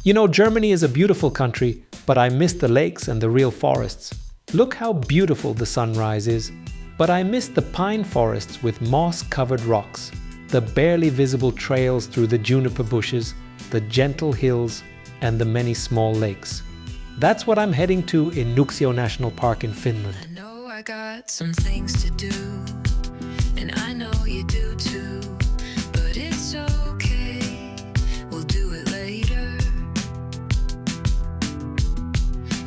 You know, Germany is a beautiful country, but I miss the lakes and the real forests. Look how beautiful the sunrise is. But I miss the pine forests with moss-covered rocks, the barely visible trails through the juniper bushes, the gentle hills, and the many small lakes. That's what I'm heading to in Nuuksio National Park in Finland. I know I got some things to do, and I know you do too, but it's okay, we'll do it later.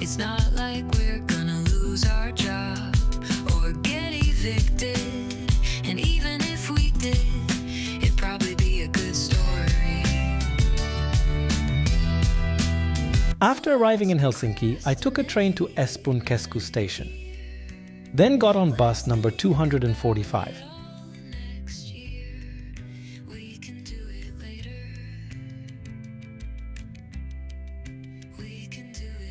It's not like we're gonna lose our job or get evicted, and even if we did, it'd probably be a good story. After arriving in Helsinki, I took a train to Espoon Keskus station, then got on bus number 245.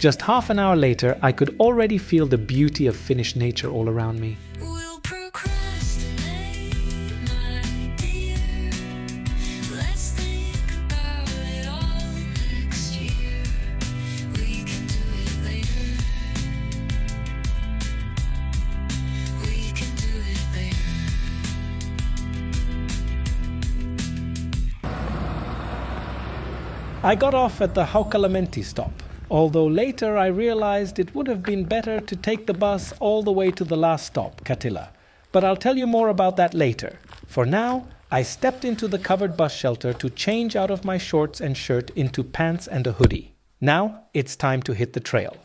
Just half an hour later, I could already feel the beauty of Finnish nature all around me. We'll procrastinate, my dear. Let's think about it all next year. We can do it later. We can do it later. I got off at the Haukalamenti stop, although later I realized it would have been better to take the bus all the way to the last stop, Katila. But I'll tell you more about that later. For now, I stepped into the covered bus shelter to change out of my shorts and shirt into pants and a hoodie. Now it's time to hit the trail.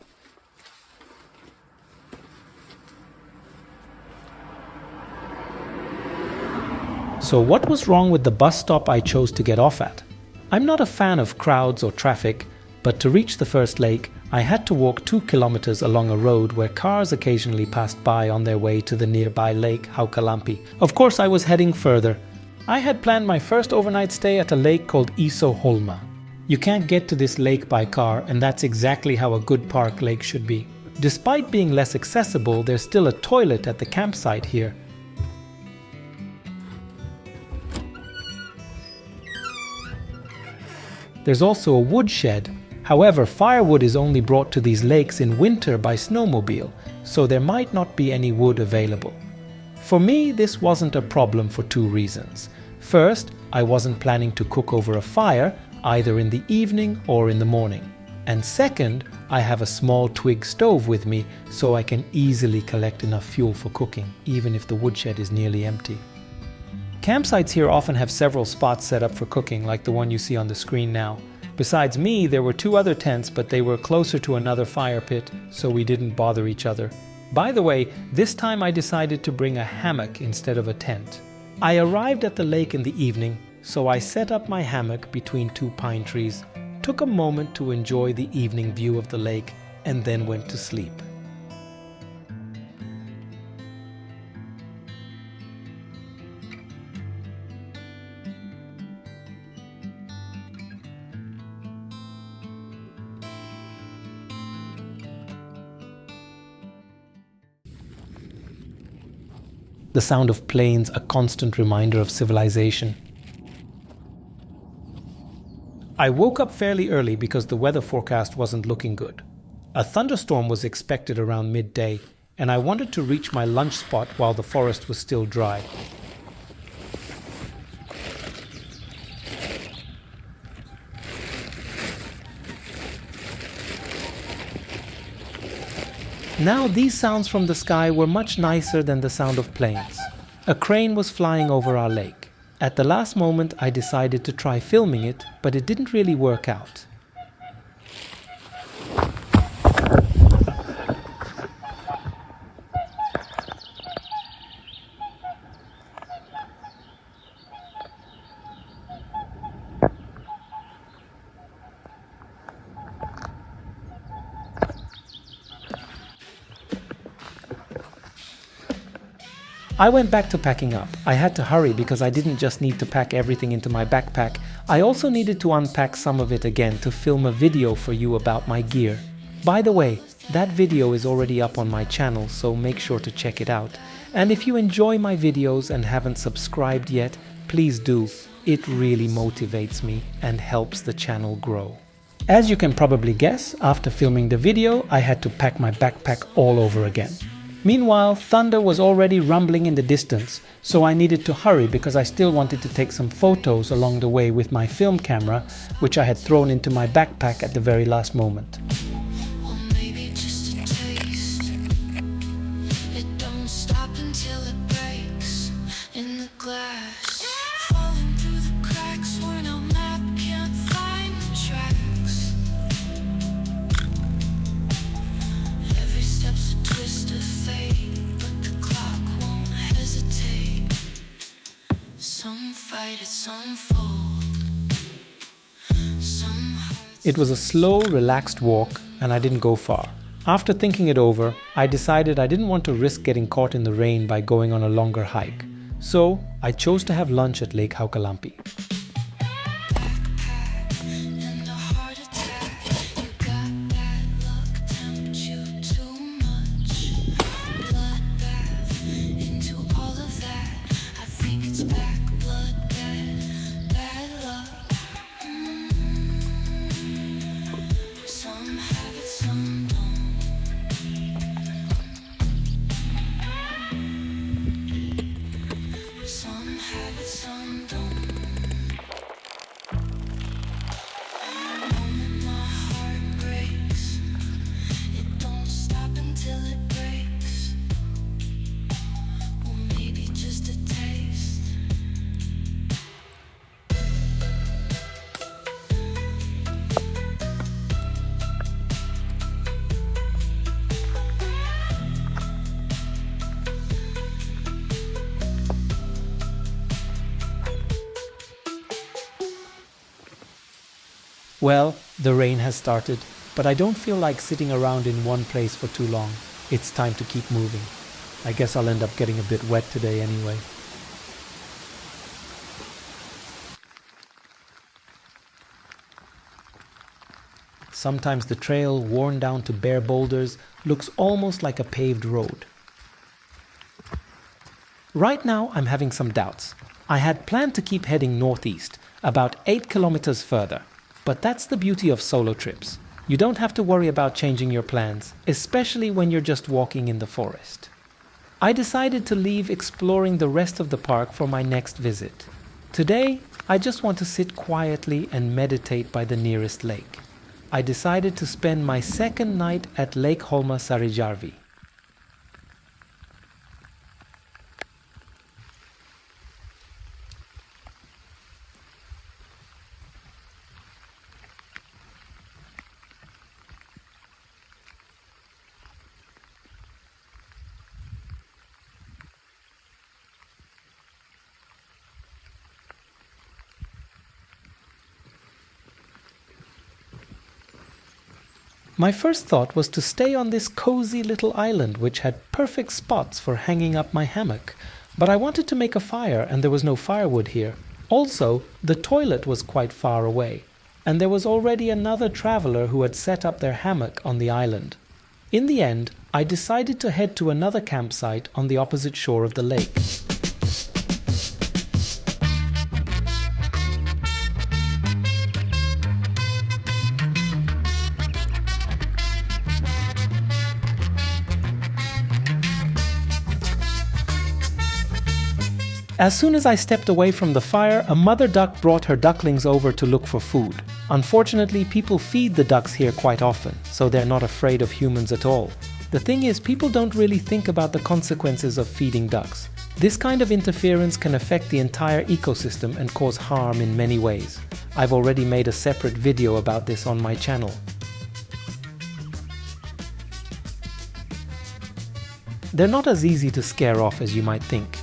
So what was wrong with the bus stop I chose to get off at? I'm not a fan of crowds or traffic, but to reach the first lake, I had to walk 2 kilometers along a road where cars occasionally passed by on their way to the nearby lake Haukalampi. Of course, I was heading further. I had planned my first overnight stay at a lake called Iso Holma. You can't get to this lake by car, and that's exactly how a good park lake should be. Despite being less accessible, there's still a toilet at the campsite here. There's also a woodshed. However, firewood is only brought to these lakes in winter by snowmobile, so there might not be any wood available. For me, this wasn't a problem for 2 reasons. First, I wasn't planning to cook over a fire, either in the evening or in the morning. And second, I have a small twig stove with me, so I can easily collect enough fuel for cooking, even if the woodshed is nearly empty. Campsites here often have several spots set up for cooking, like the one you see on the screen now. Besides me, there were 2 other tents, but they were closer to another fire pit, so we didn't bother each other. By the way, this time I decided to bring a hammock instead of a tent. I arrived at the lake in the evening, so I set up my hammock between 2 pine trees, took a moment to enjoy the evening view of the lake, and then went to sleep. The sound of planes, a constant reminder of civilization. I woke up fairly early because the weather forecast wasn't looking good. A thunderstorm was expected around midday, and I wanted to reach my lunch spot while the forest was still dry. Now these sounds from the sky were much nicer than the sound of planes. A crane was flying over our lake. At the last moment I decided to try filming it, but it didn't really work out. I went back to packing up. I had to hurry because I didn't just need to pack everything into my backpack. I also needed to unpack some of it again to film a video for you about my gear. By the way, that video is already up on my channel, so make sure to check it out. And if you enjoy my videos and haven't subscribed yet, please do. It really motivates me and helps the channel grow. As you can probably guess, after filming the video, I had to pack my backpack all over again. Meanwhile, thunder was already rumbling in the distance, so I needed to hurry because I still wanted to take some photos along the way with my film camera, which I had thrown into my backpack at the very last moment. Well, maybe just a taste. It don't stop until it breaks in the glass. Falling through the cracks where no map can't find the tracks. Every step's a twist of fate, but the clock won't hesitate. Some fight it, some fall. Some hurt. It was a slow, relaxed walk, and I didn't go far. After thinking it over, I decided I didn't want to risk getting caught in the rain by going on a longer hike. So, I chose to have lunch at Lake Haukalampi. And a heart attack. You got bad luck, tempt you too much. Bloodbath into all of that. I think it's back, blood, bad luck. Some have it, some don't. Some have it, some don't. Moment my heart breaks, it don't stop until it breaks. Or maybe just a taste. Well, the rain has started, but I don't feel like sitting around in one place for too long. It's time to keep moving. I guess I'll end up getting a bit wet today anyway. Sometimes the trail, worn down to bare boulders, looks almost like a paved road. Right now, I'm having some doubts. I had planned to keep heading northeast, about 8 kilometers further. But that's the beauty of solo trips. You don't have to worry about changing your plans, especially when you're just walking in the forest. I decided to leave exploring the rest of the park for my next visit. Today, I just want to sit quietly and meditate by the nearest lake. I decided to spend my second night at Lake Holma Sarijärvi. My first thought was to stay on this cozy little island which had perfect spots for hanging up my hammock, but I wanted to make a fire and there was no firewood here. Also, the toilet was quite far away, and there was already another traveler who had set up their hammock on the island. In the end, I decided to head to another campsite on the opposite shore of the lake. As soon as I stepped away from the fire, a mother duck brought her ducklings over to look for food. Unfortunately, people feed the ducks here quite often, so they're not afraid of humans at all. The thing is, people don't really think about the consequences of feeding ducks. This kind of interference can affect the entire ecosystem and cause harm in many ways. I've already made a separate video about this on my channel. They're not as easy to scare off as you might think.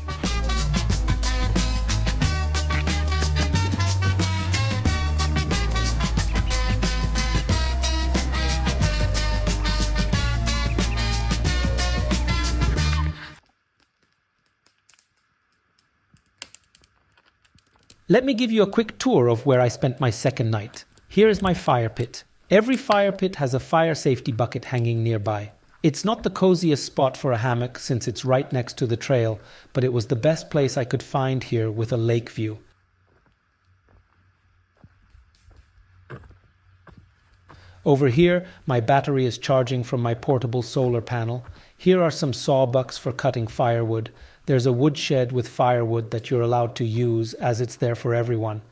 Let me give you a quick tour of where I spent my second night. Here is my fire pit. Every fire pit has a fire safety bucket hanging nearby. It's not the coziest spot for a hammock since it's right next to the trail, but it was the best place I could find here with a lake view. Over here, my battery is charging from my portable solar panel. Here are some sawbucks for cutting firewood. There's a woodshed with firewood that you're allowed to use, as it's there for everyone.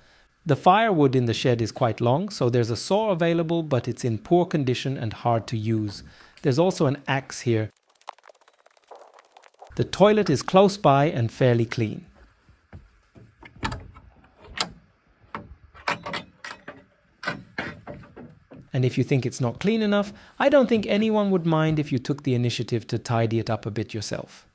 The firewood in the shed is quite long, so there's a saw available, but it's in poor condition and hard to use. There's also an axe here. The toilet is close by and fairly clean. And if you think it's not clean enough, I don't think anyone would mind if you took the initiative to tidy it up a bit yourself.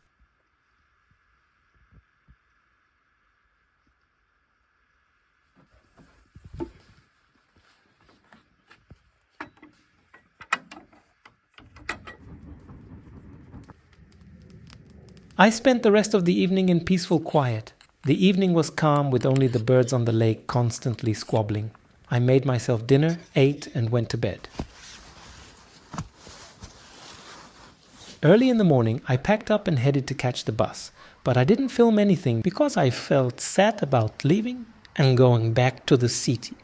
I spent the rest of the evening in peaceful quiet. The evening was calm with only the birds on the lake constantly squabbling. I made myself dinner, ate, and went to bed. Early in the morning, I packed up and headed to catch the bus, but I didn't film anything because I felt sad about leaving and going back to the city.